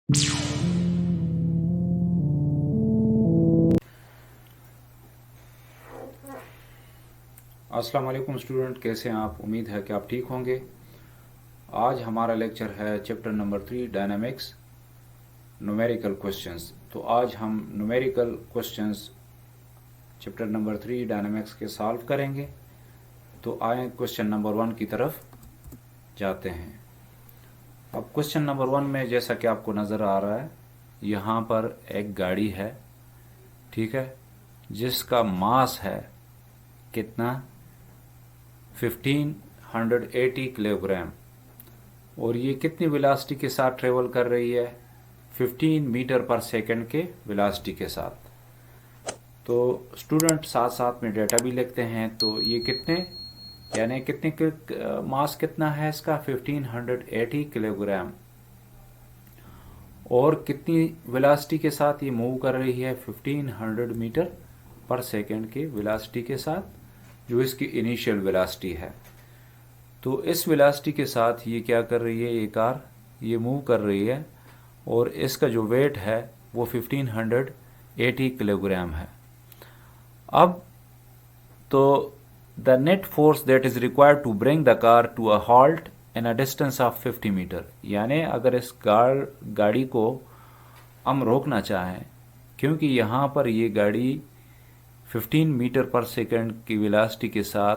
अस्सलाम वालेकुम स्टूडेंट, कैसे हैं आप? उम्मीद है कि आप ठीक होंगे। आज हमारा लेक्चर है chapter number 3 dynamics numerical questions. तो आज हम numerical questions chapter number 3 dynamics के सॉल्व करेंगे। तो आए क्वेश्चन नंबर 1 की तरफ जाते हैं। अब क्वेश्चन नंबर 1 में जैसा कि आपको नज़र आ रहा है, यहाँ पर एक गाड़ी है, ठीक है, जिसका मास है कितना? 1580 किलोग्राम। और ये कितनी वेलोसिटी के साथ ट्रेवल कर रही है? 15 मीटर पर सेकंड के वेलोसिटी के साथ। तो स्टूडेंट साथ साथ में डेटा भी लिखते हैं। तो ये कितने, यानी कितने के मास कितना है इसका? 1580 किलोग्राम। और कितनी वेलोसिटी के साथ ये मूव कर रही है? 1500 मीटर पर सेकंड के वेलोसिटी के साथ, जो इसकी इनिशियल वेलोसिटी है। तो इस वेलोसिटी के साथ ये क्या कर रही है? ये कार ये मूव कर रही है और इसका जो वेट है वो 1580 किलोग्राम है। अब तो the net force that is required to bring the car to a halt in a distance of 50 metre. यानी अगर इस गाड़ी को हम रोकना चाहें, क्योंकि यहाँ पर ये गाड़ी 15 मीटर पर सेकंड की वेलोसिटी के साथ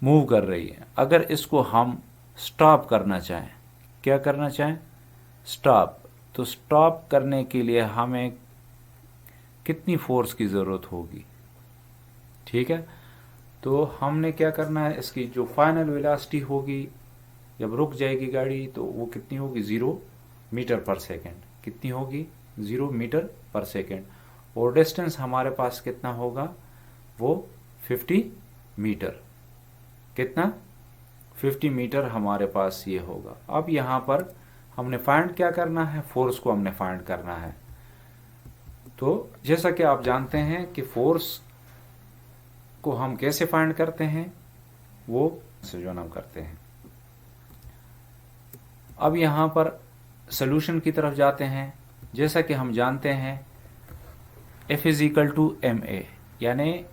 मूव कर रही है, अगर इसको हम स्टॉप करना चाहें, क्या करना चाहें? स्टॉप। तो स्टॉप करने के लिए हमें कितनी फोर्स की ज़रूरत होगी? ठीक है, तो हमने क्या करना है, इसकी जो फाइनल वेलोसिटी होगी जब रुक जाएगी गाड़ी, तो वो कितनी होगी? 0 मीटर पर सेकंड। कितनी होगी? 0 मीटर पर सेकंड। और डिस्टेंस हमारे पास कितना होगा? वो 50 मीटर। कितना? 50 मीटर हमारे पास ये होगा। अब यहाँ पर हमने फाइंड क्या करना है? फोर्स को हमने फाइंड करना है। तो जैसा कि आप जानते हैं कि फोर्स को हम कैसे फाइंड करते हैं, वो से जो हम करते हैं। अब यहाँ पर सोल्यूशन की तरफ जाते हैं। जैसा कि हम जानते हैं F is equal to ma, यानी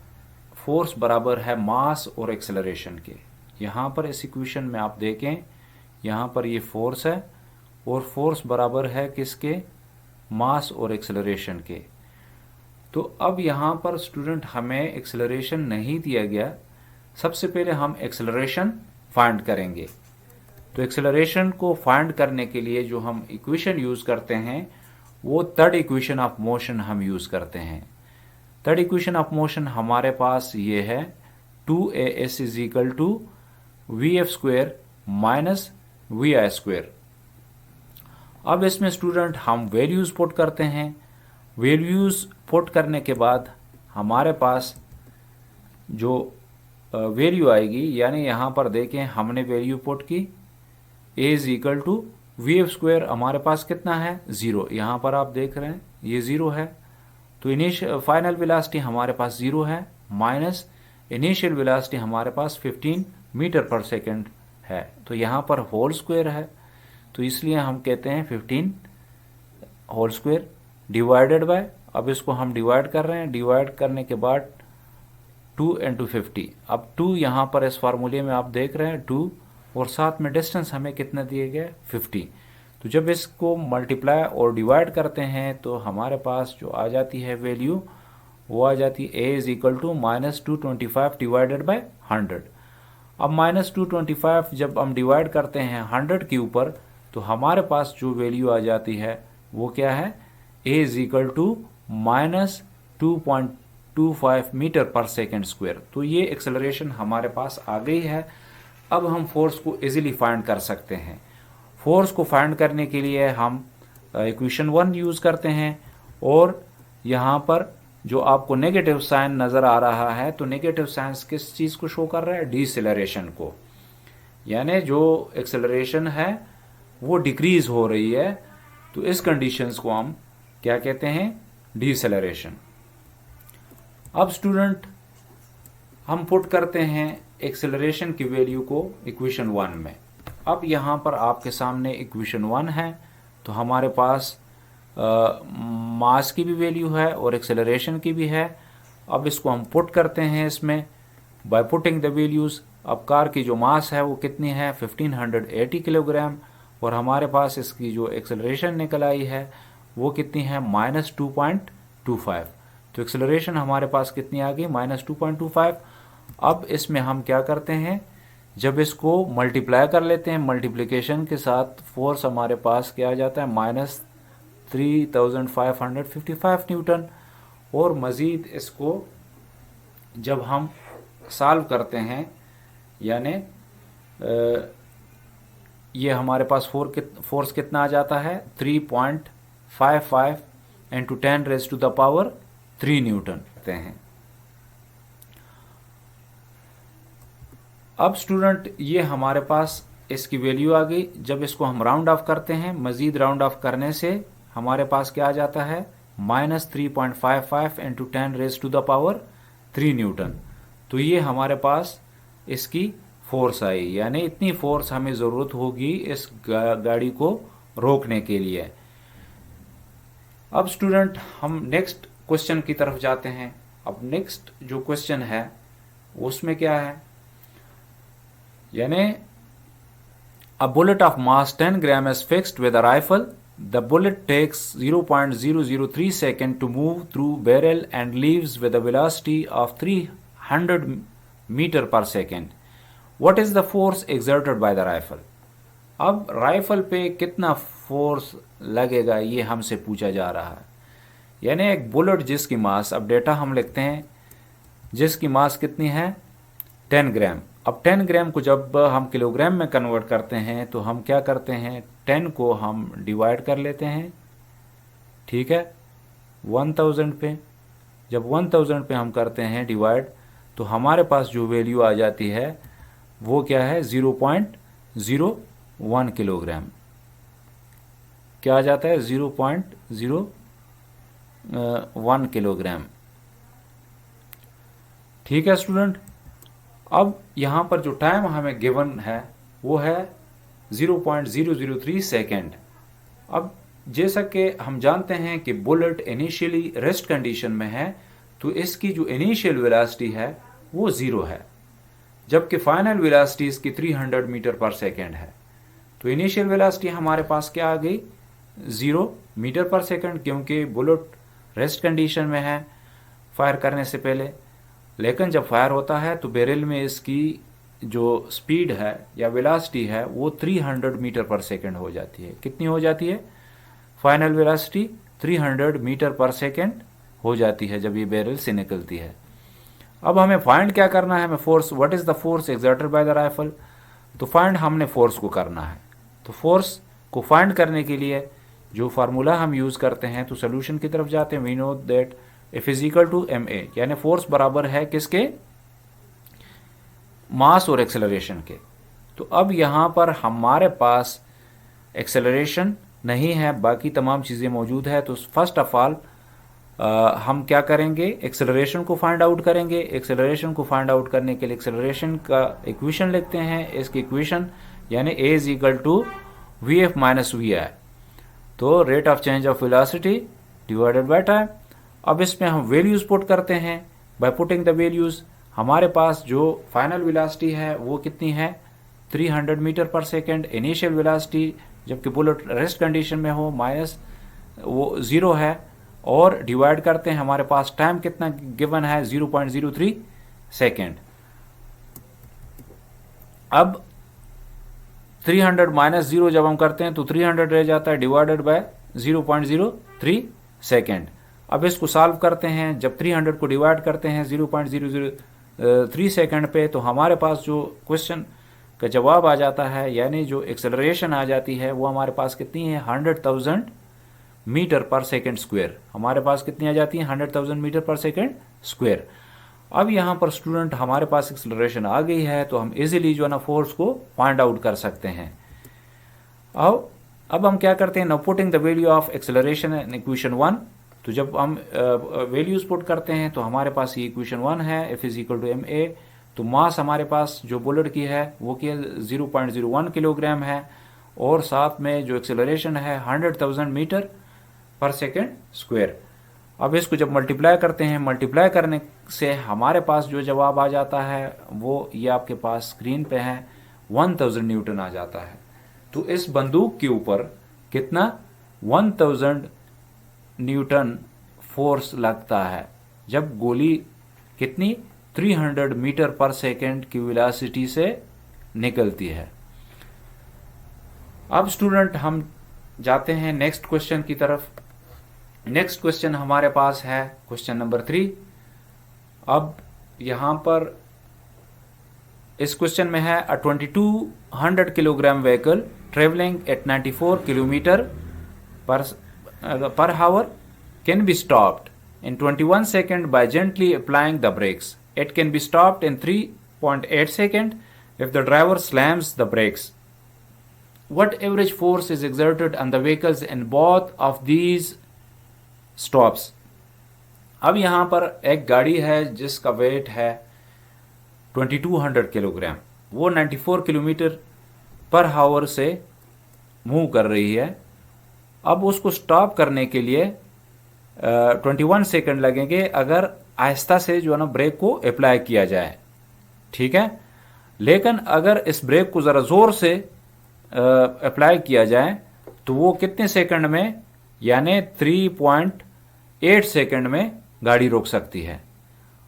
फोर्स बराबर है मास और एक्सेलरेशन के। यहाँ पर इस इक्वेशन में आप देखें, यहाँ पर ये फोर्स है और फोर्स बराबर है किसके? मास और एक्सेलरेशन के। तो अब यहाँ पर स्टूडेंट हमें एक्सेलरेशन नहीं दिया गया। सबसे पहले हम एक्सेलरेशन फाइंड करेंगे। तो एक्सेलरेशन को फाइंड करने के लिए जो हम इक्वेशन यूज करते हैं, वो थर्ड इक्वेशन ऑफ मोशन हम यूज करते हैं। थर्ड इक्वेशन ऑफ मोशन हमारे पास ये है 2as is equal to vf square minus vi square. अब इसमें स्टूडेंट हम वैल्यूज पुट करते हैं। वैल्यूज पुट करने के बाद हमारे पास जो वैल्यू आएगी, यानी यहाँ पर देखें हमने वैल्यू पुट की a is equal to vf square, हमारे पास कितना है? 0। यहाँ पर आप देख रहे हैं ये 0 है। तो इनिशियल फाइनल वेलोसिटी हमारे पास 0 है, माइनस इनिशियल वेलोसिटी हमारे पास 15 मीटर पर सेकंड है। तो यहाँ पर होल स्क्वायर है, तो इसलिए हम कहते हैं 15 होल स्क्वायर डिवाइडेड बाय, अब इसको हम डिवाइड कर रहे हैं, डिवाइड करने के बाद 2 इंटू 50। अब 2 यहाँ पर इस फार्मूले में आप देख रहे हैं 2, और साथ में डिस्टेंस हमें कितना दिए गए? 50। तो जब इसको मल्टीप्लाई और डिवाइड करते हैं तो हमारे पास जो आ जाती है वैल्यू, वो आ जाती है a is equal to -225 divided by 100। अब -225 जब हम डिवाइड करते हैं 100 के ऊपर, तो हमारे पास जो वैल्यू आ जाती है वो क्या है? a is equal to -2.25 metre पर सेकेंड स्क्वायर। तो ये एक्सेलरेशन हमारे पास आ गई है। अब हम फोर्स को इजीली फाइंड कर सकते हैं। फोर्स को फाइंड करने के लिए हम इक्वेशन 1 यूज करते हैं, और यहाँ पर जो आपको नेगेटिव साइन नजर आ रहा है, तो नेगेटिव साइन किस चीज को शो कर रहा है? डिसेलरेशन को, यानी जो एक्सेलरेशन है वो डिक्रीज हो रही है। तो इस कंडीशंस को हम क्या कहते हैं? डिसेलरेशन। अब स्टूडेंट हम पुट करते हैं एक्सेलरेशन की वैल्यू को इक्वेशन 1 में। अब यहाँ पर आपके सामने इक्वेशन 1 है, तो हमारे पास मास की भी वैल्यू है और एक्सेलरेशन की भी है। अब इसको हम पुट करते हैं इसमें बाय पुटिंग द वैल्यूज़। अब कार की जो मास है वो कितनी है 1580 किलोग्राम, और हमारे पास इसकी जो एक्सेलरेशन निकल आई है वो कितनी है -2.25। तो एक्सेलरेशन हमारे पास कितनी आ गई -2.25। अब इसमें हम क्या करते हैं, जब इसको मल्टीप्लाई कर लेते हैं मल्टीप्लिकेशन के साथ, फोर्स हमारे पास क्या आ जाता है -3555 न्यूटन। और मज़ीद इसको जब हम सॉल्व करते हैं, यानी ये हमारे पास फोर्स कितना आ जाता है 3.55 इंटू 10⁻³ न्यूटन करते हैं। अब स्टूडेंट ये हमारे पास इसकी वैल्यू आ गई। जब इसको हम राउंड ऑफ करते हैं, मजीद राउंड ऑफ करने से हमारे पास क्या आ जाता है -3.55 इंटू 10⁻³ न्यूटन। तो ये हमारे पास इसकी फोर्स आई, यानी इतनी फोर्स हमें ज़रूरत होगी इस गाड़ी को रोकने के लिए। अब स्टूडेंट हम नेक्स्ट क्वेश्चन की तरफ जाते हैं। अब नेक्स्ट जो क्वेश्चन है उसमें क्या है, यानी a bullet of mass 10 gram is fixed with a rifle. The bullet takes 0.003 second to move through barrel and leaves with a velocity of 300 meter per second. What is the force exerted by the rifle? अब rifle पे कितना force लगेगा ये हमसे पूछा जा रहा है। यानी एक बुलेट जिसकी मास, अब डेटा हम लिखते हैं, जिसकी मास कितनी है 10 ग्राम। अब 10 ग्राम को जब हम किलोग्राम में कन्वर्ट करते हैं तो हम क्या करते हैं, 10 को हम डिवाइड कर लेते हैं, ठीक है 1000 पे। जब 1000 पे हम करते हैं डिवाइड, तो हमारे पास जो वैल्यू आ जाती है वो क्या है 0.01 किलोग्राम। क्या आ जाता है 0.01 किलोग्राम। ठीक है स्टूडेंट। अब यहाँ पर जो टाइम हमें गिवन है वो है 0.003 सेकेंड। अब जैसा कि हम जानते हैं कि बुलेट इनिशियली रेस्ट कंडीशन में है, तो इसकी जो इनिशियल वेलोसिटी है वो 0 है, जबकि फाइनल वेलोसिटी इसकी 300 मीटर पर सेकेंड है। तो इनिशियल वेलोसिटी हमारे पास क्या आ गई 0 मीटर पर सेकेंड, क्योंकि बुलेट रेस्ट कंडीशन में है फायर करने से पहले। लेकिन जब फायर होता है तो बैरल में इसकी जो स्पीड है या वेलोसिटी है वो 300 मीटर पर सेकेंड हो जाती है। कितनी हो जाती है फाइनल वेलोसिटी 300 मीटर पर सेकेंड हो जाती है जब ये बैरल से निकलती है। अब हमें फाइंड क्या करना है, हमें force, what is the force exerted by the rifle. तो फाइंड हमने फोर्स को करना है। तो फोर्स को फाइंड करने के लिए जो फार्मूला हम यूज करते हैं, तो सोल्यूशन की तरफ जाते हैं। We know that F is equal to ma, यानी फोर्स बराबर है किसके, मास और एक्सेलरेशन के। तो अब यहां पर हमारे पास एक्सेलरेशन नहीं है, बाकी तमाम चीजें मौजूद है। तो फर्स्ट ऑफ ऑल हम क्या करेंगे, एक्सेलरेशन को फाइंड आउट करेंगे। एक्सेलरेशन को फाइंड आउट करने के लिए एक्सेलरेशन का इक्वेशन लिखते हैं। इसकी इक्वेशन यानी a is equal to vf minus vi, तो rate of change of velocity divided by time. अब इसमें हम वैल्यूज पुट करते हैं। बाय पुटिंग द वैल्यूज हमारे पास जो फाइनल वेलोसिटी है वो कितनी है 300 मीटर पर सेकेंड। इनिशियल वेलोसिटी जबकि बुलेट रेस्ट कंडीशन में हो माइनस वो 0 है, और डिवाइड करते हैं, हमारे पास टाइम कितना गिवन है 0.03 सेकेंड। अब 300 माइनस 0 जब हम करते हैं तो 300 रह जाता है डिवाइडेड बाय 0.03 सेकेंड। अब इसको सॉल्व करते हैं, जब 300 को डिवाइड करते हैं 0.003 सेकेंड पे, तो हमारे पास जो क्वेश्चन का जवाब आ जाता है, यानी जो एक्सेलरेशन आ जाती है वो हमारे पास कितनी है 100,000 मीटर पर सेकेंड स्क्वायर। हमारे पास कितनी आ जाती है 100,000 मीटर पर सेकेंड स्क्वायर। अब यहाँ पर स्टूडेंट हमारे पास एक्सेलरेशन आ गई है, तो हम इजीली जो है ना फोर्स को फाइंड आउट कर सकते हैं। अब हम क्या करते हैं, now putting the value of acceleration in equation 1। तो जब हम वैल्यूज पुट करते हैं तो हमारे पास ये इक्वेशन 1 है, F is equal to ma। तो मास हमारे पास जो बुलेट की है वो क्या 0.01 किलोग्राम है, और साथ में जो एक्सेलरेशन है 100,000 मीटर पर सेकेंड स्क्वायर। अब इसको जब मल्टीप्लाई करते हैं, मल्टीप्लाई करने से हमारे पास जो जवाब आ जाता है वो ये आपके पास स्क्रीन पे है, 1000 न्यूटन आ जाता है। तो इस बंदूक के ऊपर कितना 1000 न्यूटन फोर्स लगता है जब गोली कितनी 300 मीटर पर सेकेंड की वेलोसिटी से निकलती है। अब स्टूडेंट हम जाते हैं नेक्स्ट क्वेश्चन की तरफ। नेक्स्ट क्वेश्चन हमारे पास है क्वेश्चन नंबर 3। अब यहां पर इस क्वेश्चन में है अ 2200 kilogram vehicle travelling at 94 kilometre per hour can be stopped in 21 seconds by gently applying the brakes. It can be stopped in 3.8 seconds if the driver slams the brakes. What average force is exerted on the vehicles in both of these stops? अब यहाँ पर एक गाड़ी है जिसका wait है 2200 kilogram, वो 94 kilometre per hour से मूव कर रही है। अब उसको स्टॉप करने के लिए 21 सेकंड लगेंगे अगर आहिस्ता से जो है ना ब्रेक को अप्लाई किया जाए, ठीक है। लेकिन अगर इस ब्रेक को ज़रा ज़ोर से अप्लाई किया जाए तो वो कितने सेकंड में, यानी 3.8 सेकंड में गाड़ी रोक सकती है।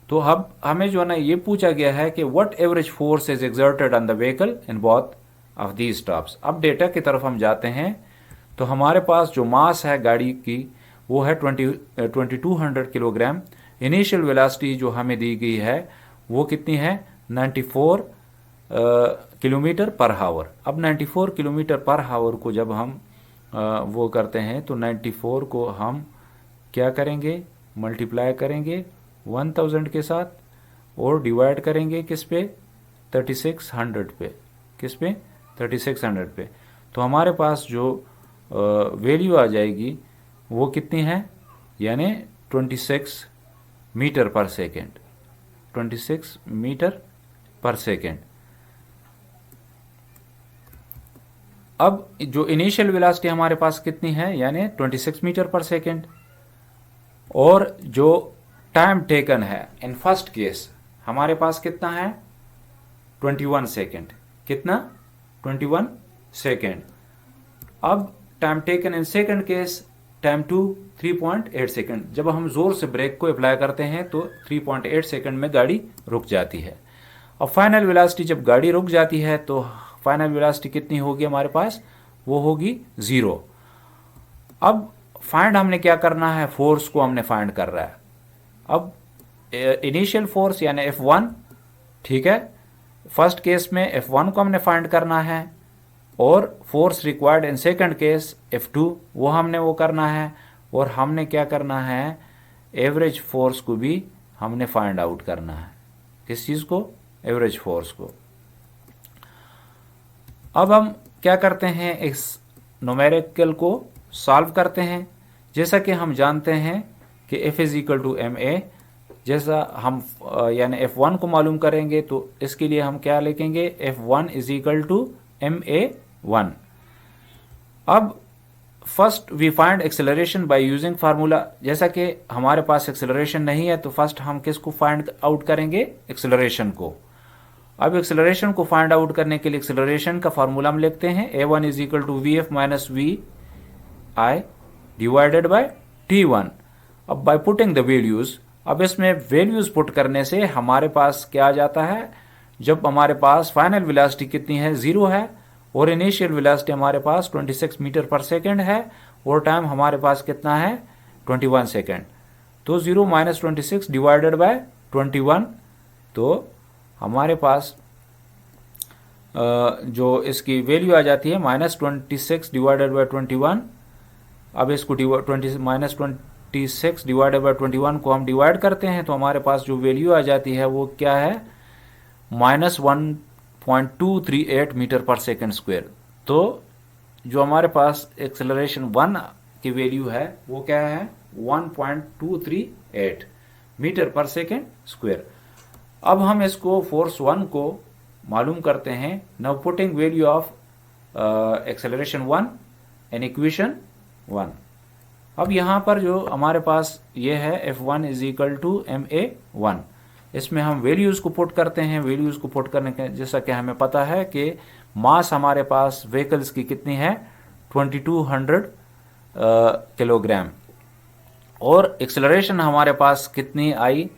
तो अब हमें जो है ना ये पूछा गया है कि what average force is exerted on the vehicle in both of these stops. अब डेटा की तरफ हम जाते हैं तो हमारे पास जो मास है गाड़ी की वो है 2200 किलोग्राम। इनिशियल वेलोसिटी जो हमें दी गई है वो कितनी है 94 किलोमीटर पर आवर। अब 94 किलोमीटर पर आवर को जब हम वो करते हैं तो 94 को हम क्या करेंगे, मल्टीप्लाई करेंगे 1000 के साथ और डिवाइड करेंगे किस पे 3600 पे, किस पे 3600 पे। तो हमारे पास जो वैल्यू आ जाएगी वो कितनी है, यानी 26 मीटर पर सेकेंड, 26 मीटर पर सेकेंड। अब जो इनिशियल वेलोसिटी हमारे पास कितनी है, यानी 26 मीटर पर सेकेंड, और जो टाइम टेकन है इन फर्स्ट केस हमारे पास कितना है 21 सेकेंड, कितना 21 सेकेंड। अब time taken in second case time two 3.8 second. जब हम जोर से ब्रेक को अप्लाई करते हैं तो 3.8 सेकेंड में गाड़ी रुक जाती है। और फाइनल वेलोसिटी जब गाड़ी रुक जाती है तो फाइनल वेलोसिटी कितनी होगी हमारे पास, वो होगी 0। अब फाइंड हमने क्या करना है, फोर्स को हमने फाइंड कर रहा है। अब इनिशियल फोर्स यानी F1, ठीक है, फर्स्ट केस में F1 को हमने फाइंड करना है और force required in second case F2 वो हमने वो करना है। और हमने क्या करना है, एवरेज फोर्स को भी हमने फाइंड आउट करना है। किस चीज़ को, एवरेज फोर्स को। अब हम क्या करते हैं, इस न्यूमेरिकल को सॉल्व करते हैं। जैसा कि हम जानते हैं कि F is equal to MA, जैसा हम यानी F1 को मालूम करेंगे तो इसके लिए हम क्या लिखेंगे, F1 is equal to MA1। अब first we find acceleration by using formula. जैसा कि हमारे पास एक्सेलरेशन नहीं है तो फर्स्ट हम किसको फाइंड आउट करेंगे, एक्सेलरेशन को। अब एक्सेलरेशन को फाइंड आउट करने के लिए एक्सेलरेशन का फार्मूला हम लिखते हैं A1 is equal to VF minus VI divided by T1। अब बाय पुटिंग द वैल्यूज, अब इसमें वैल्यूज पुट करने से हमारे पास क्या आ जाता है, जब हमारे पास फाइनल वेलोसिटी कितनी है 0 है और इनिशियल वेलोसिटी हमारे पास 26 मीटर पर सेकेंड है और टाइम हमारे पास कितना है 21 सेकेंड। तो 0 माइनस 26 डिवाइडेड बाय 21, तो हमारे पास जो इसकी वैल्यू आ जाती है माइनस 26 डिवाइडेड बाय 21। अब इसको माइनस 26 डिवाइडेड बाय 21 को हम डिवाइड करते हैं तो हमारे पास जो वैल्यू आ जाती है वो क्या है, माइनस 1.238 मीटर पर सेकेंड स्क्वायर। तो जो हमारे पास एक्सेलरेशन 1 की वैल्यू है वो क्या है 1.238 मीटर पर सेकेंड स्क्वायर। अब हम इसको फोर्स 1 को मालूम करते हैं। Now putting value of acceleration 1 and equation 1। अब यहाँ पर जो हमारे पास ये है F1 is equal to ma1, इसमें हम वैल्यूज़ को पुट करते हैं। वैल्यूज़ को पुट करने के जैसा कि हमें पता है कि मास हमारे पास व्हीकल्स की कितनी है 2200 किलोग्राम, और एक्सेलरेशन हमारे पास कितनी आई,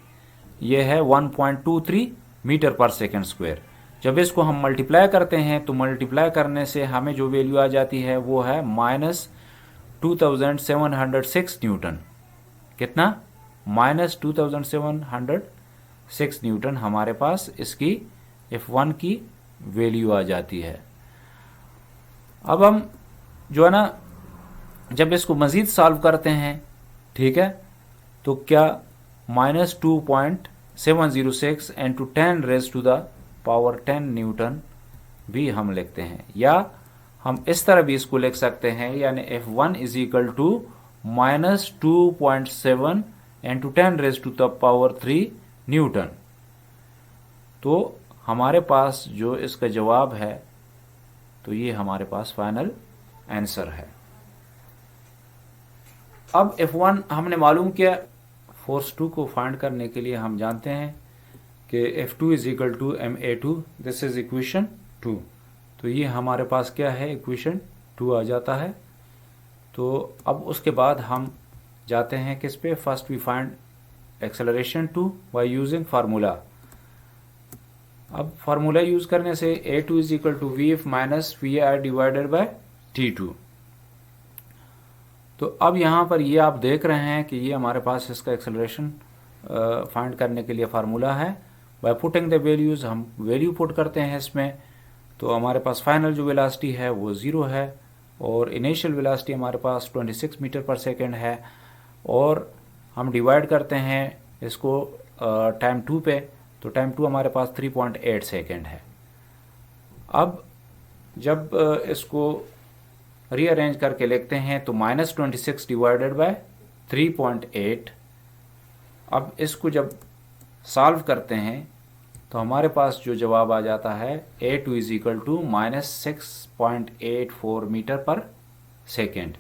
ये है 1.23 मीटर पर सेकेंड स्क्वायर। जब इसको हम मल्टीप्लाई करते हैं तो मल्टीप्लाई करने से हमें जो वैल्यू आ जाती है वो है -2706 न्यूटन। कितना? -2706 न्यूटन हमारे पास इसकी F1 की वैल्यू आ जाती है। अब हम जो है ना, जब इसको मज़ीद सॉल्व करते हैं, ठीक है, तो क्या -2.706 into 10 raise to the power 10 newton भी हम लिखते हैं, या हम इस तरह भी इसको लिख सकते हैं, यानी F1 is equal to -2.7 into 10 raise to the power 3 newton. तो हमारे पास जो इसका जवाब है, तो ये हमारे पास फाइनल आंसर है। अब F1 हमने मालूम किया। फोर्स 2 को फाइंड करने के लिए हम जानते हैं कि F2 is equal to ma2, this is equation 2। तो ये हमारे पास क्या है, इक्वेशन 2 आ जाता है। तो अब उसके बाद हम जाते हैं किस पे, first we find acceleration 2 by using formula. अब फार्मूला यूज करने से a2 is equal to vf minus vi divided by t2। तो अब यहाँ पर ये आप देख रहे हैं कि ये हमारे पास इसका एक्सेलरेशन फाइंड करने के लिए फार्मूला है। बाय पुटिंग द वैल्यूज़, हम वैल्यू पुट करते हैं इसमें, तो हमारे पास फाइनल जो वेलोसिटी है वो 0 है, और इनिशियल वेलोसिटी हमारे पास 26 मीटर पर सेकेंड है, और हम डिवाइड करते हैं इसको टाइम 2 पे, तो टाइम 2 हमारे पास 3.8 सेकेंड है। अब जब इसको रीअरेंज करके लिखते हैं तो -26 डिवाइडेड बाय 3.8। अब इसको जब सॉल्व करते हैं तो हमारे पास जो जवाब आ जाता है A2 is equal to -6.84 metre पर सेकेंड।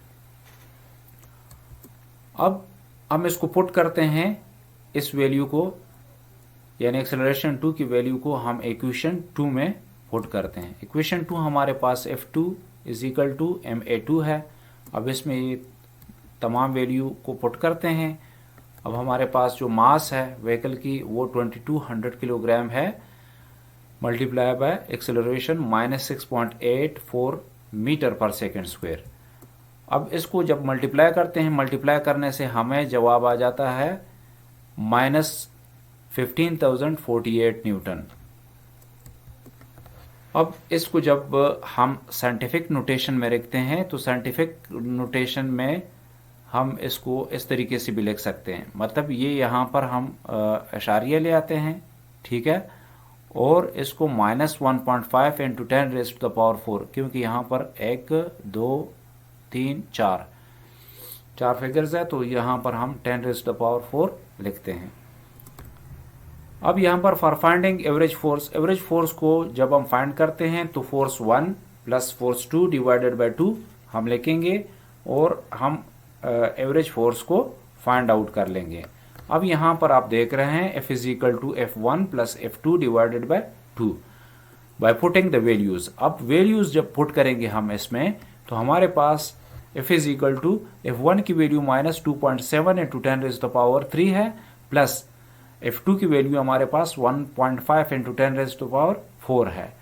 अब हम इसको पुट करते हैं, इस वैल्यू को, यानी एक्सेलरेशन 2 की वैल्यू को हम इक्वेशन 2 में पुट करते हैं। इक्वेशन 2 हमारे पास F2 is equal to ma2 है। अब इसमें ये तमाम वैल्यू को पुट करते हैं। अब हमारे पास जो मास है व्हीकल की वो 2200 किलोग्राम है, मल्टीप्लाई बाय एक्सेलरेशन -6.84 मीटर पर सेकेंड स्क्वायर। अब इसको जब मल्टीप्लाई करते हैं, मल्टीप्लाई करने से हमें जवाब आ जाता है -15,048 न्यूटन। अब इसको जब हम साइंटिफिक नोटेशन में रखते हैं तो साइंटिफिक नोटेशन में हम इसको इस तरीके से भी लिख सकते हैं, मतलब ये यहाँ पर हम इशारिया ले आते हैं, ठीक है, और इसको -1.5 into 10 raise to the power 4, क्योंकि यहाँ पर 1 2 3 4 फिगर्स है, तो यहाँ पर हम 10 रेज़ टू द पावर 4 लिखते हैं। अब यहाँ पर फॉर फाइंडिंग एवरेज फोर्स को जब हम फाइंड करते हैं तो force 1 plus force 2 divided by 2 हम लिखेंगे, और हम एवरेज फोर्स को फाइंड आउट कर लेंगे। अब यहाँ पर आप देख रहे हैं F is equal to F1 plus F2 divided by 2 by putting the values. अब वैल्यूज जब पुट करेंगे हम इसमें, तो हमारे पास F is equal to F1 की value -2.7 into 10 raise to the power 3 है, प्लस F2 की वैल्यू हमारे पास 1.5 into 10 raise to the power 4 है,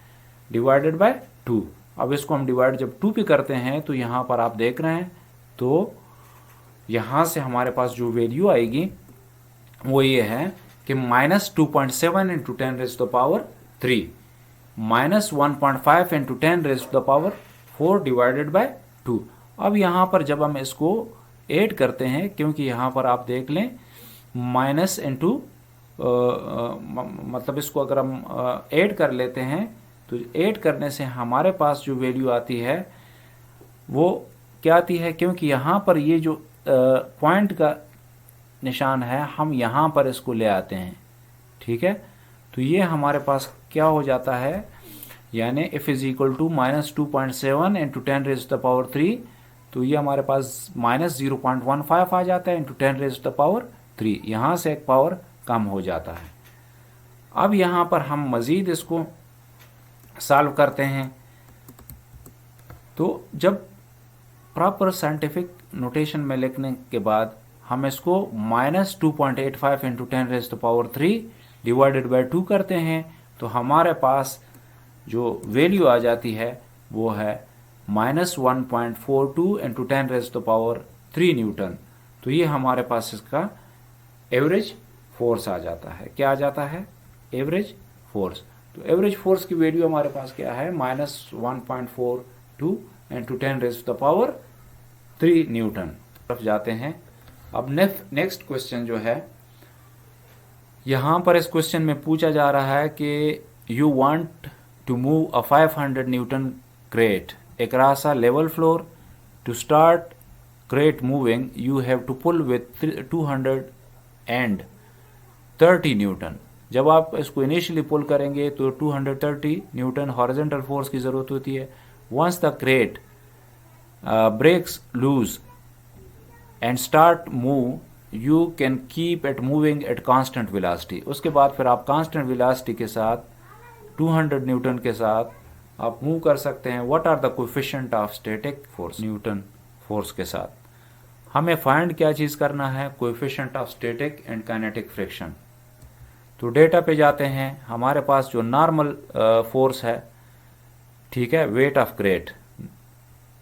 डिवाइडेड बाय 2। अब इसको हम डिवाइड जब 2 पे करते हैं तो यहाँ पर आप देख रहे हैं, तो यहाँ से हमारे पास जो वैल्यू आएगी वो ये है कि -2.7 into 10 raise to the power 3 -1.5 into 10 raise to the power 4 divided by 2। अब यहाँ पर जब हम इसको ऐड करते हैं, क्योंकि यहाँ पर आप देख लें माइनस इंटू मतलब इसको अगर हम ऐड कर लेते हैं तो ऐड करने से हमारे पास जो वैल्यू आती है वो क्या आती है, क्योंकि यहाँ पर ये जो पॉइंट का निशान है हम यहाँ पर इसको ले आते हैं, ठीक है, तो ये हमारे पास क्या हो जाता है यानी F is equal to -2.7 into 10⁻³ तो ये हमारे पास -0.15 आ जाता है इंटू 10⁻³। यहाँ से एक पावर कम हो जाता है। अब यहाँ पर हम मज़ीद इसको सॉल्व करते हैं। तो जब प्रॉपर साइंटिफिक नोटेशन में लिखने के बाद हम इसको -2.85 इंटू 10⁻³ डिवाइडेड बाय 2 करते हैं तो हमारे पास जो वैल्यू आ जाती है वो है -1.42 इंटू 10⁻³ न्यूटन। तो ये हमारे पास इसका एवरेज फोर्स आ जाता है। क्या आ जाता है? Average force. तो एवरेज फोर्स की वैल्यू हमारे पास क्या है? -1.42 इंटू 10⁻³ न्यूटन। तरफ जाते हैं। अब नेक्स्ट क्वेश्चन जो है, यहाँ पर इस क्वेश्चन में पूछा जा रहा है कि you want to move a 500 newton crate across a level floor. To start crate moving, you have to pull with 230 Newton. जब आप इसको इनिशियली पुल करेंगे तो 230 न्यूटन हॉरिजॉन्टल फोर्स की ज़रूरत होती है। Once the crate breaks loose and start move, you can keep it moving at constant velocity. उसके बाद फिर आप कांस्टेंट वेलोसिटी के साथ 200 न्यूटन के साथ आप मूव कर सकते हैं। What are the coefficient of static force? Newton force के साथ हमें फाइंड क्या चीज़ करना है? Coefficient of static and kinetic friction. तो डेटा पे जाते हैं। हमारे पास जो नॉर्मल फोर्स है, ठीक है, वेट ऑफ क्रेट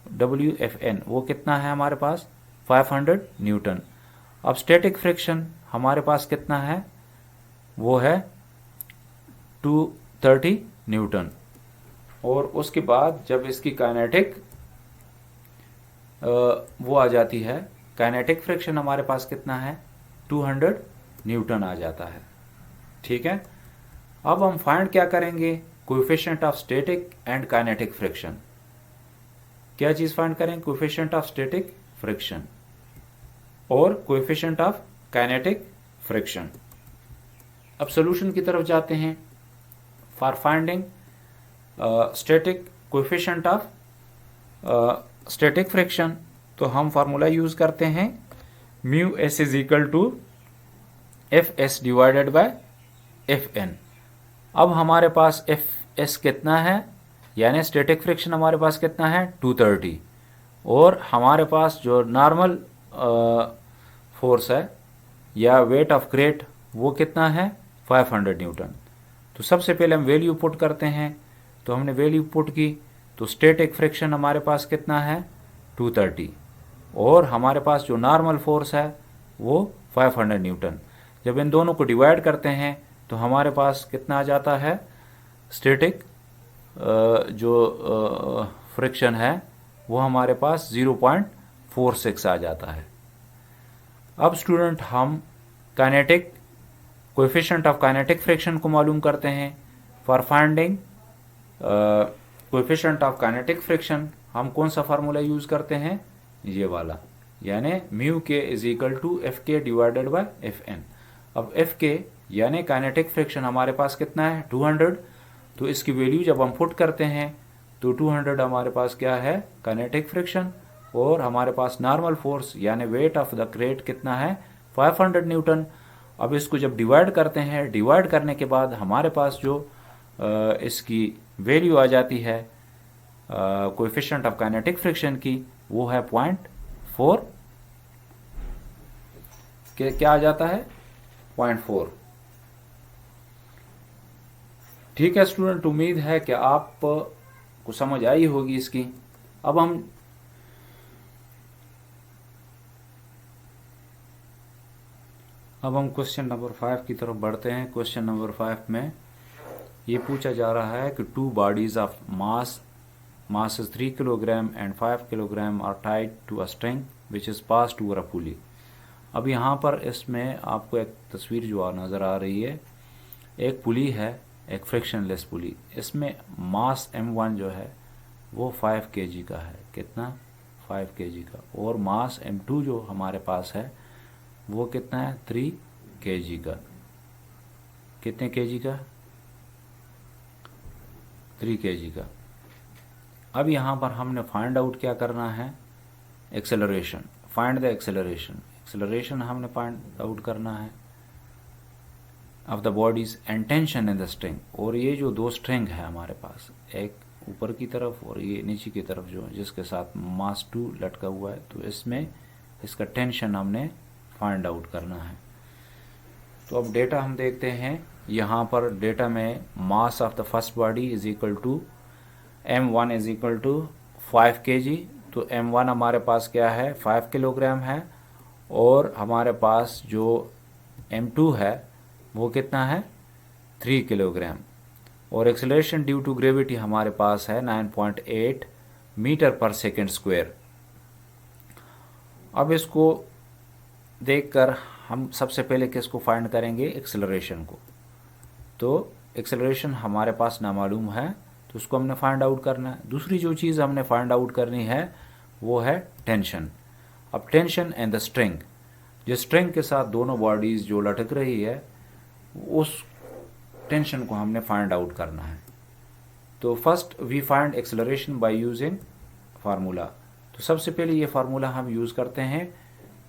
WFN, वो कितना है हमारे पास? 500 न्यूटन। अब स्टैटिक फ्रिक्शन हमारे पास कितना है? वो है 230 न्यूटन। और उसके बाद जब इसकी काइनेटिक वो आ जाती है, काइनेटिक फ्रिक्शन हमारे पास कितना है? 200 न्यूटन आ जाता है। ठीक है। अब हम फाइंड क्या करेंगे? Coefficient of static and kinetic friction. क्या चीज फाइंड करें? कोएफिशिएंट ऑफ स्टैटिक फ्रिक्शन और कोएफिशिएंट ऑफ काइनेटिक फ्रिक्शन। अब सॉल्यूशन की तरफ जाते हैं। For finding static coefficient of static friction तो हम फार्मूला यूज करते हैं μS is equal to Fs divided by Fn। अब हमारे पास Fs कितना है? यानी स्टैटिक फ्रिक्शन हमारे पास कितना है? 230। और हमारे पास जो नॉर्मल फोर्स है या वेट ऑफ क्रेट वो कितना है? 500 न्यूटन। तो सबसे पहले हम वैल्यू पुट करते हैं। तो हमने वैल्यू पुट की तो स्टैटिक फ्रिक्शन हमारे पास कितना है? 230। और हमारे पास जो नॉर्मल फोर्स है वो 500 न्यूटन। जब इन दोनों को डिवाइड करते हैं तो हमारे पास कितना आ जाता है? स्टैटिक जो फ्रिक्शन है वो हमारे पास 0.46 आ जाता है। अब स्टूडेंट हम kinetic coefficient of kinetic friction को मालूम करते हैं। For finding coefficient of kinetic friction हम कौन सा फार्मूला यूज करते हैं? ये वाला, यानी μK is equal to Fk divided by Fn। अब Fk यानी काइनेटिक फ्रिक्शन हमारे पास कितना है? 200। तो इसकी वैल्यू जब हम पुट करते हैं तो 200 हमारे पास क्या है? Kinetic friction. और हमारे पास नॉर्मल फोर्स यानी वेट ऑफ द क्रेट कितना है? 500 न्यूटन। अब इसको जब डिवाइड करते हैं, डिवाइड करने के बाद हमारे पास जो इसकी वैल्यू आ जाती है कोएफिशिएंट ऑफ काइनेटिक फ्रिक्शन की, वो है 0.4। क्या आ जाता है? 0.4। ठीक है स्टूडेंट, उम्मीद है कि आप को समझ आई होगी इसकी। अब हम क्वेश्चन नंबर 5 की तरफ बढ़ते हैं। क्वेश्चन नंबर 5 में ये पूछा जा रहा है कि two bodies of mass is 3 kilogram and 5 kilogram are tied to a string which is passed over a pulley. अब यहाँ पर इसमें आपको एक तस्वीर जो नज़र आ रही है, एक पुली है, एक फ्रिक्शनलेस पुली। इसमें मास m1 जो है वो 5 kg का है। कितना? 5 kg का। और मास m2 जो हमारे पास है वो कितना है? 3 kg का। कितने kg का? 3 kg का। अब यहाँ पर हमने फाइंड आउट क्या करना है, acceleration, find the acceleration. Acceleration हमने फाइंड आउट करना है of the bodies and tension in the string. और ये जो दो स्ट्रिंग है हमारे पास, एक ऊपर की तरफ और ये नीचे की तरफ जो जिसके साथ मास 2 लटका हुआ है, तो इसमें इसका टेंशन हमने फाइंड आउट करना है। तो अब डेटा हम देखते हैं। यहाँ पर डेटा में mass of the first body is equal to m1 is equal to 5 kg। तो m1 हमारे पास क्या है, 5 किलोग्राम है, और हमारे पास जो m2 है वो कितना है, 3 किलोग्राम। और एक्सेलरेशन ड्यू टू ग्रेविटी हमारे पास है 9.8 मीटर पर सेकेंड स्क्वायर। अब इसको देखकर हम सबसे पहले किसको फाइंड करेंगे, एक्सेलरेशन को। तो एक्सेलरेशन हमारे पास नामालूम है, तो उसको हमने फाइंड आउट करना है। दूसरी जो चीज़ हमने फाइंड आउट करनी है वो है टेंशन। अब टेंशन एंड द स्ट्रिंग, जिस स्ट्रिंग के साथ दोनों बॉडीज जो लटक रही है, उस टेंशन को हमने फाइंड आउट करना है। तो first we find acceleration by using formula. तो सबसे पहले ये फार्मूला हम यूज़ करते हैं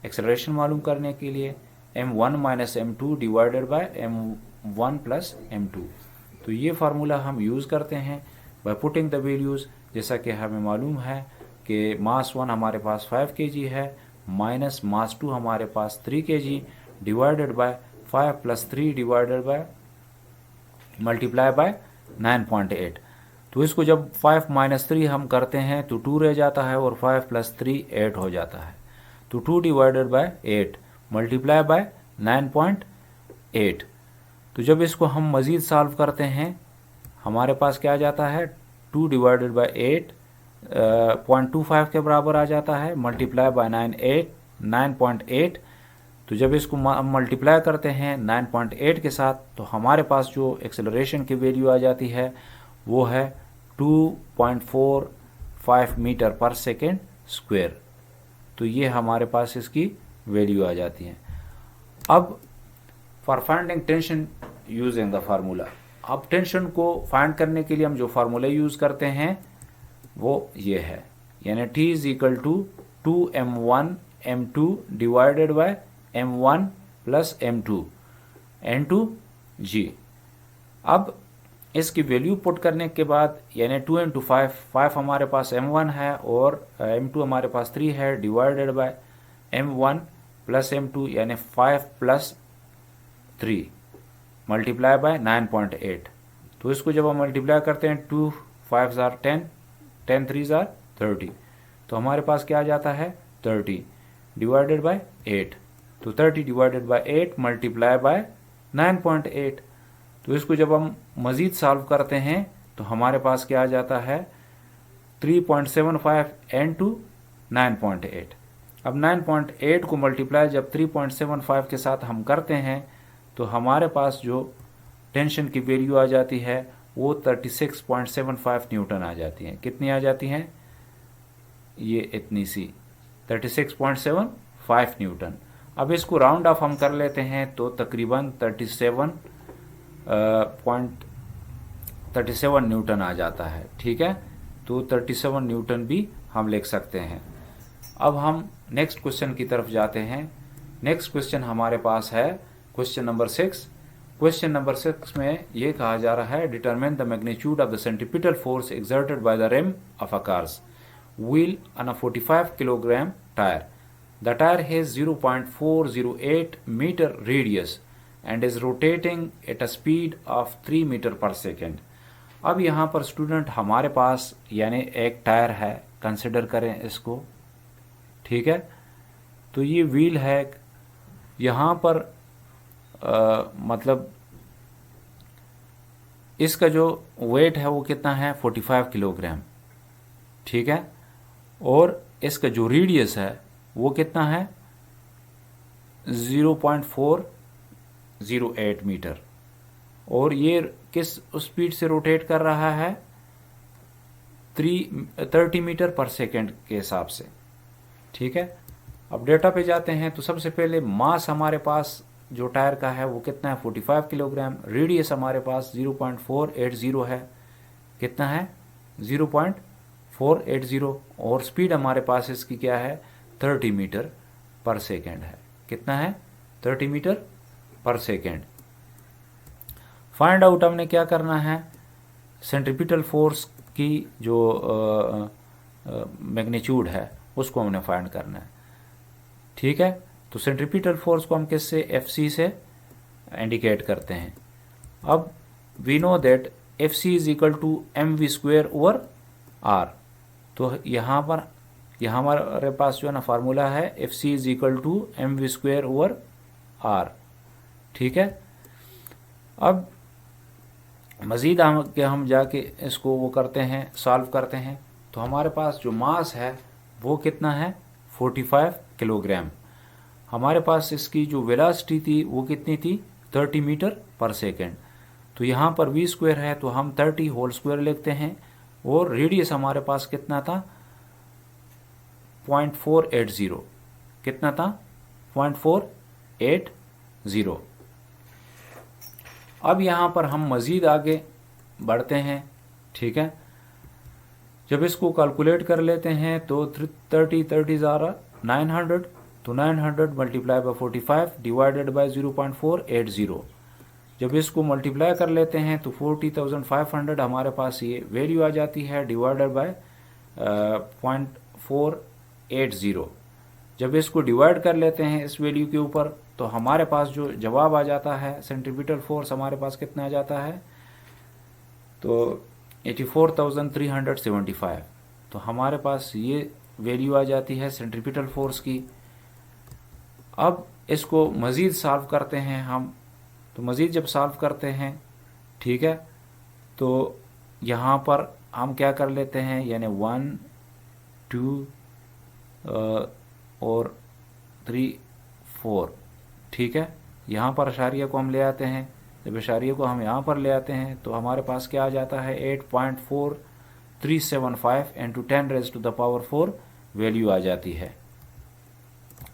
एक्सेलरेशन मालूम करने के लिए, m1 minus m2 divided by m1 plus m2। तो ये फार्मूला हम यूज़ करते हैं बाय पुटिंग द वैल्यूज़। जैसा कि हमें मालूम है कि मास 1 हमारे पास 5 kg है, माइनस मास 2 हमारे पास 3 kg, divided by 5 plus 3 divided by multiply by 9.8। तो इसको जब 5 माइनस 3 हम करते हैं तो 2 रह जाता है, और 5 प्लस 3 8 हो जाता है। तो 2 डिवाइडेड बाय 8 मल्टीप्लाई बाय 9.8। तो जब इसको हम मज़ीद सॉल्व करते हैं हमारे पास क्या आ जाता है, 2 डिवाइडेड बाय 8 0.25 के बराबर आ जाता है, मल्टीप्लाई बाय 9.8। तो जब इसको मल्टीप्लाई करते हैं 9.8 के साथ, तो हमारे पास जो एक्सेलरेशन की वैल्यू आ जाती है वो है 2.45 मीटर पर सेकेंड स्क्वायर। तो ये हमारे पास इसकी वैल्यू आ जाती है। अब for finding tension using the formula, अब टेंशन को फाइंड करने के लिए हम जो फार्मूला यूज़ करते हैं वो ये है, यानी T is equal to 2m1 m2 divided by m1 plus m2 n2 g। अब इसकी वैल्यू पुट करने के बाद, यानी 2 इंटू 5 हमारे पास m1 है और m2 हमारे पास 3 है, divided by m1 plus m2 यानी 5 प्लस 3 मल्टीप्लाई बाय 9.8। तो इसको जब हम मल्टीप्लाई करते हैं 2 5 आर 10, 10 3 आर 30, तो हमारे पास क्या आ जाता है 30 डिवाइडेड बाय 8। तो 30 डिवाइडेड बाय 8 मल्टीप्लाई बाय 9.8। तो इसको जब हम मज़ीद सॉल्व करते हैं तो हमारे पास क्या आ जाता है 3.75 n2 9.8। अब 9.8 को मल्टीप्लाई जब 3.75 के साथ हम करते हैं तो हमारे पास जो टेंशन की वैल्यू आ जाती है वो 36.75 न्यूटन आ जाती है। कितनी आ जाती हैं, ये इतनी सी 36.75 न्यूटन। अब इसको राउंड ऑफ हम कर लेते हैं तो तकरीबन 37 न्यूटन आ जाता है। ठीक है, तो 37 न्यूटन भी हम लिख सकते हैं। अब हम नेक्स्ट क्वेश्चन की तरफ जाते हैं। नेक्स्ट क्वेश्चन हमारे पास है क्वेश्चन नंबर 6। क्वेश्चन नंबर 6 में ये कहा जा रहा है, determine the magnitude of the centripetal force exerted by the rim of a car's wheel on a 45 kilogram tire. The tire has 0.408 meter radius and is rotating at a speed of 3 meter per second. अब यहाँ पर student हमारे पास यानी एक tyre है, consider करें इसको। ठीक है, तो ये व्हील है, यहाँ पर मतलब इसका जो वेट है वो कितना है 45 किलोग्राम। ठीक है, और इसका जो रेडियस है वो कितना है 0.408 मीटर, और ये किस स्पीड से रोटेट कर रहा है 30 मीटर पर सेकेंड के हिसाब से। ठीक है, अब डेटा पे जाते हैं तो सबसे पहले मास हमारे पास जो टायर का है वो कितना है 45 किलोग्राम, रेडियस हमारे पास 0.480 है, कितना है 0.480 और स्पीड हमारे पास इसकी क्या है 30 मीटर पर सेकेंड है। कितना है 30 मीटर पर सेकेंड। फाइंड आउट हमने क्या करना है सेंट्रीपिटल फोर्स की जो मैग्नीट्यूड है उसको हमने फाइंड करना है। ठीक है, तो सेंट्रीपिटल फोर्स को हम किससे एफसी से इंडिकेट करते हैं। अब we know that F C is equal to M V square over R. तो यहाँ हमारे पास जो है ना फार्मूला है F C is equal to M V square over R. ठीक है, अब मज़ीद हम जाके इसको वो करते हैं सॉल्व करते हैं। तो हमारे पास जो मास है वो कितना है 45 किलोग्राम। हमारे पास इसकी जो वेलोसिटी थी वो कितनी थी 30 मीटर पर सेकेंड। तो यहाँ पर वी स्क्वायर है तो हम 30 होल स्क्वायर लिखते हैं और रेडियस हमारे पास कितना था 0.480। कितना था 0.480। अब यहाँ पर हम मज़ीद आगे बढ़ते हैं। ठीक है, जब इसको कैलकुलेट कर लेते हैं तो 30 ज़ारा 900, तो 900 मल्टीप्लाई बाय 45 डिवाइडेड बाय 0.480। जब इसको मल्टीप्लाई कर लेते हैं तो 40,500 हमारे पास ये वैल्यू आ जाती है डिवाइडेड बाय 0.480। जब इसको डिवाइड कर लेते हैं इस वैल्यू के ऊपर तो हमारे पास जो जवाब आ जाता है सेंट्रीपिटल फोर्स हमारे पास कितना आ जाता है तो 84,375। तो हमारे पास ये वैल्यू आ जाती है सेंट्रीपिटल फोर्स की। अब इसको मज़ीद सॉल्व करते हैं हम। तो मज़ीद जब सॉल्व करते हैं ठीक है तो यहाँ पर हम क्या कर लेते हैं यानी 1 2 और 3 4। ठीक है, यहाँ पर अशारिया को हम ले आते हैं। जब अशारिया को हम यहाँ पर ले आते हैं तो हमारे पास क्या आ जाता है 8.4375 इंटू 10⁻⁴ वैल्यू आ जाती है।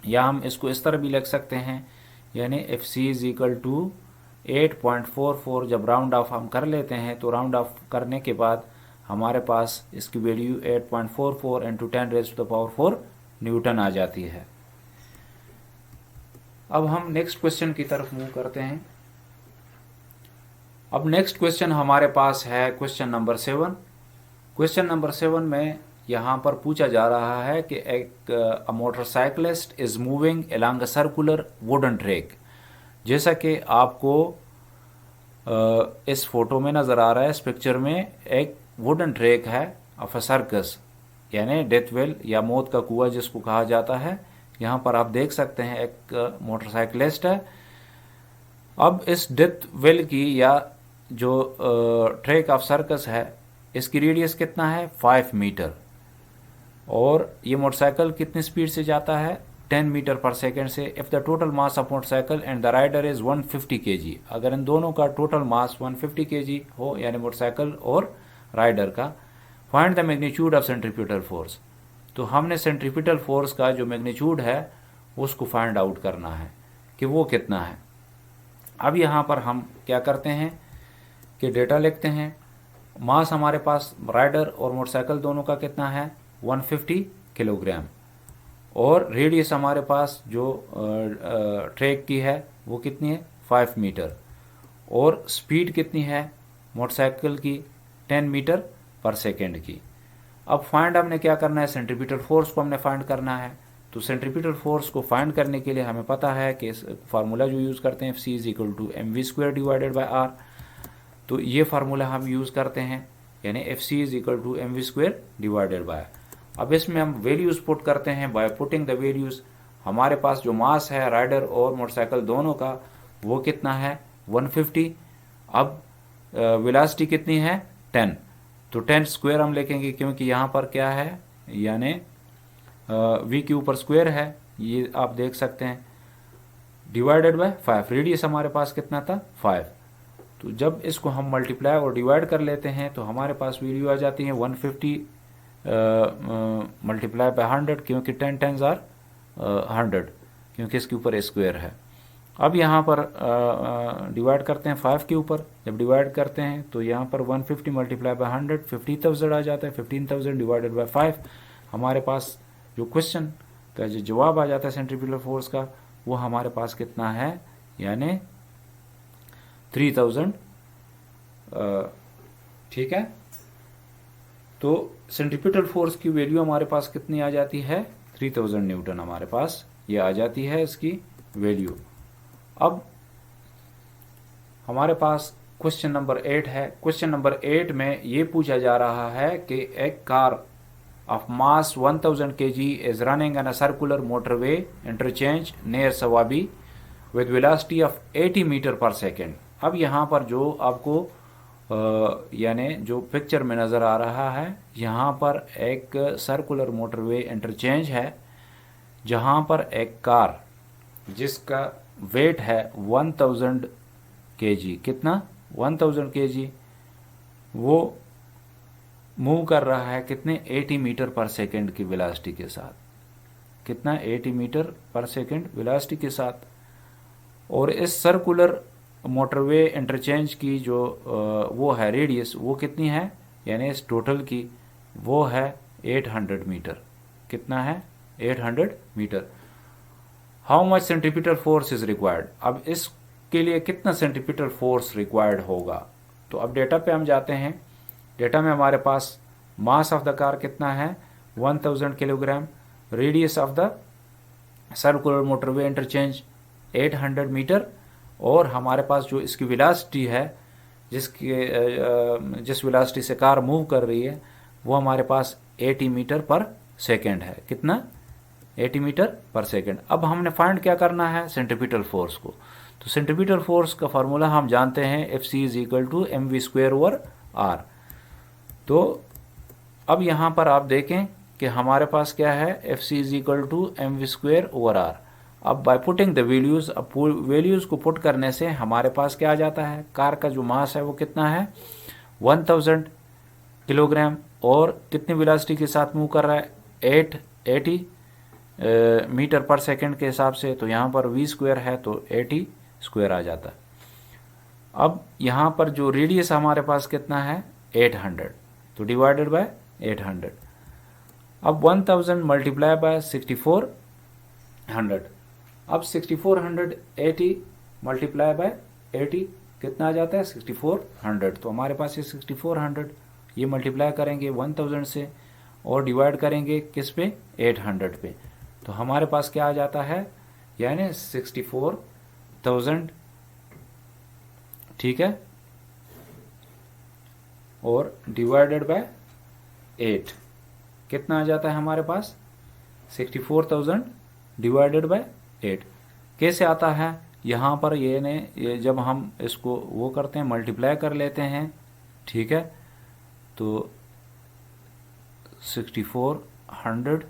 या हम इसको इस तरह भी लिख सकते हैं यानी F C is equal to 8.44। जब राउंड ऑफ हम कर लेते हैं तो राउंड ऑफ करने के बाद हमारे पास इसकी वैल्यू 8.44 इंटू 10⁻⁴ न्यूटन आ जाती है। अब हम नेक्स्ट क्वेश्चन की तरफ मूव करते हैं। अब नेक्स्ट क्वेश्चन हमारे पास है क्वेश्चन नंबर 7। क्वेश्चन नंबर 7 में यहाँ पर पूछा जा रहा है कि एक motorcyclist is moving along a circular wooden track. जैसा कि आपको इस फोटो में नज़र आ रहा है, इस पिक्चर में एक वुडन ट्रैक है ऑफ अ सर्कस यानी डेथ वेल या मौत का कुआं जिसको कहा जाता है। यहाँ पर आप देख सकते हैं एक मोटरसाइकिलिस्ट है। अब इस डेथ वेल की या जो ट्रैक ऑफ सर्कस है इसकी रेडियस कितना है 5 मीटर और ये मोटरसाइकिल कितनी स्पीड से जाता है 10 मीटर पर सेकेंड से। If the total mass of motorcycle and the rider is 150 kg। अगर इन दोनों का टोटल मास 150 kg हो यानी मोटरसाइकिल और राइडर का, find the magnitude of centripetal force. तो हमने सेंट्रीपिटल फोर्स का जो मैग्नीट्यूड है उसको फाइंड आउट करना है कि वो कितना है। अब यहाँ पर हम क्या करते हैं कि डेटा लिखते हैं। मास हमारे पास राइडर और मोटरसाइकिल दोनों का कितना है 150 किलोग्राम और रेडियस हमारे पास जो ट्रैक की है वो कितनी है 5 मीटर और स्पीड कितनी है मोटरसाइकिल की 10 मीटर पर सेकेंड की। अब फाइंड हमने क्या करना है सेंट्रीपिटल फोर्स को हमने फाइंड करना है। तो सेंट्रीपिटल फोर्स को फाइंड करने के लिए हमें पता है कि फार्मूला जो यूज़ करते हैं C is equal to M V square divided by R. तो ये फार्मूला हम यूज़ करते हैं यानी F C is equal to M V square divided by. अब इसमें हम वैल्यूज़ पुट करते हैं। बाय पुटिंग द वैल्यूज़ हमारे पास जो मास है राइडर और मोटरसाइकिल दोनों का वो कितना है 150। अब वेलोसिटी कितनी है 10, तो 10 स्क्वायर हम लिखेंगे क्योंकि यहाँ पर क्या है यानी वी के ऊपर स्क्वायर है, ये आप देख सकते हैं, डिवाइडेड बाय 5। रेडियस हमारे पास कितना था 5। तो जब इसको हम मल्टीप्लाई और डिवाइड कर लेते हैं तो हमारे पास वैल्यू आ जाती है 150 मल्टीप्लाई बाय 100 क्योंकि 10 10 आर 100 क्योंकि इसके ऊपर स्क्वायर है। अब यहाँ पर डिवाइड करते हैं 5 के ऊपर। जब डिवाइड करते हैं तो यहाँ पर 150 मल्टीप्लाई बाय 100 50,000 आ जाता है। 15,000 डिवाइडेड बाय 5, हमारे पास जो क्वेश्चन का जो जवाब आ जाता है सेंट्रीफ्यूगल फोर्स का, वो हमारे पास कितना है, यानी 3000। ठीक है, तो सेंट्रीपिटल फोर्स की वैल्यू हमारे पास कितनी आ जाती है, 3000 न्यूटन हमारे पास ये आ जाती है इसकी वैल्यू। अब हमारे पास क्वेश्चन नंबर 8 है। क्वेश्चन नंबर 8 में ये पूछा जा रहा है कि एक car of mass 1000 kg is running on a circular motorway interchange near Sawabi with velocity of 80 metre पर सेकेंड। अब यहाँ पर जो आपको यानी जो पिक्चर में नज़र आ रहा है, यहाँ पर एक सर्कुलर मोटरवे इंटरचेंज है जहाँ पर एक कार जिसका वेट है 1000 kg, कितना 1000 kg, वो मूव कर रहा है कितने 80 मीटर पर सेकेंड की वेलोसिटी के साथ, कितना 80 मीटर पर सेकेंड वेलोसिटी के साथ। और इस सर्कुलर मोटरवे इंटरचेंज की जो वो है रेडियस, वो कितनी है, यानी इस टोटल की वो है 800 मीटर। कितना है 800 metre. How much centripetal force is required, अब इसके लिए कितना सेंट्रीपिटल फोर्स रिक्वायर्ड होगा। तो अब डेटा पे हम जाते हैं। डेटा में हमारे पास मास ऑफ द कार कितना है 1000 kilogram, radius of the circular motorway interchange 800 metre, और हमारे पास जो इसकी वेलोसिटी है जिस वेलोसिटी से कार मूव कर रही है वो हमारे पास 80 मीटर पर सेकेंड है। कितना 80 मीटर पर सेकेंड। अब हमने फाइंड क्या करना है, सेंट्रीपिटल फोर्स को। तो सेंट्रीपिटल फोर्स का फार्मूला हम जानते हैं, Fc is equal to mv²/r। तो अब यहाँ पर आप देखें कि हमारे पास क्या है, Fc is equal to mv²/r। अब बाय पुटिंग द वैल्यूज, अब वैल्यूज को पुट करने से हमारे पास क्या आ जाता है, कार का जो मास है वो कितना है 1000 किलोग्राम, और कितनी वेलोसिटी के साथ मूव कर रहा है 880 मीटर पर सेकंड के हिसाब से। तो यहाँ पर v² है तो 80 स्क्वायर आ जाता है। अब यहाँ पर जो रेडियस हमारे पास कितना है 800, तो डिवाइडेड बाय 800। अब 1000 मल्टीप्लाई बाय 6400। अब 6480 मल्टीप्लाई बाय 80 कितना आ जाता है 6400। तो हमारे पास ये 6400 ये मल्टीप्लाई करेंगे 1000 से और डिवाइड करेंगे किस पे 800 पे, तो हमारे पास क्या आ जाता है, यानी 64,000। ठीक है, और डिवाइडेड बाय 8 कितना आ जाता है हमारे पास 64,000 डिवाइडेड बाय 8। कैसे आता है, यहाँ पर ये जब हम इसको वो करते हैं मल्टीप्लाई कर लेते हैं, ठीक है, तो 6400,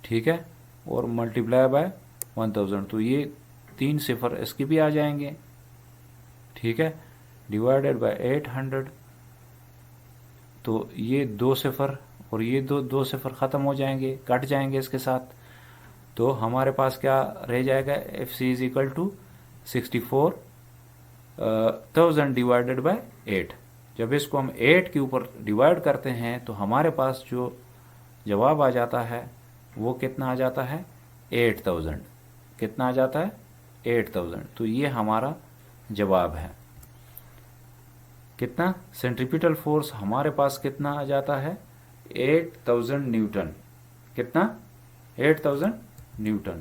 ठीक है, और मल्टीप्लाई बाय 1000, तो ये 3 सिफर इसके भी आ जाएंगे, ठीक है, डिवाइडेड बाय 800, तो ये 2 सिफर और ये दो सिफर ख़त्म हो जाएंगे, कट जाएंगे इसके साथ। तो हमारे पास क्या रह जाएगा, Fc is equal to 64,000 divided by 8। जब इसको हम 8 के ऊपर डिवाइड करते हैं तो हमारे पास जो जवाब आ जाता है वो कितना आ जाता है 8000। कितना आ जाता है 8000। तो ये हमारा जवाब है। कितना सेंट्रीपिटल फोर्स हमारे पास कितना आ जाता है 8000 न्यूटन। कितना 8000 न्यूटन।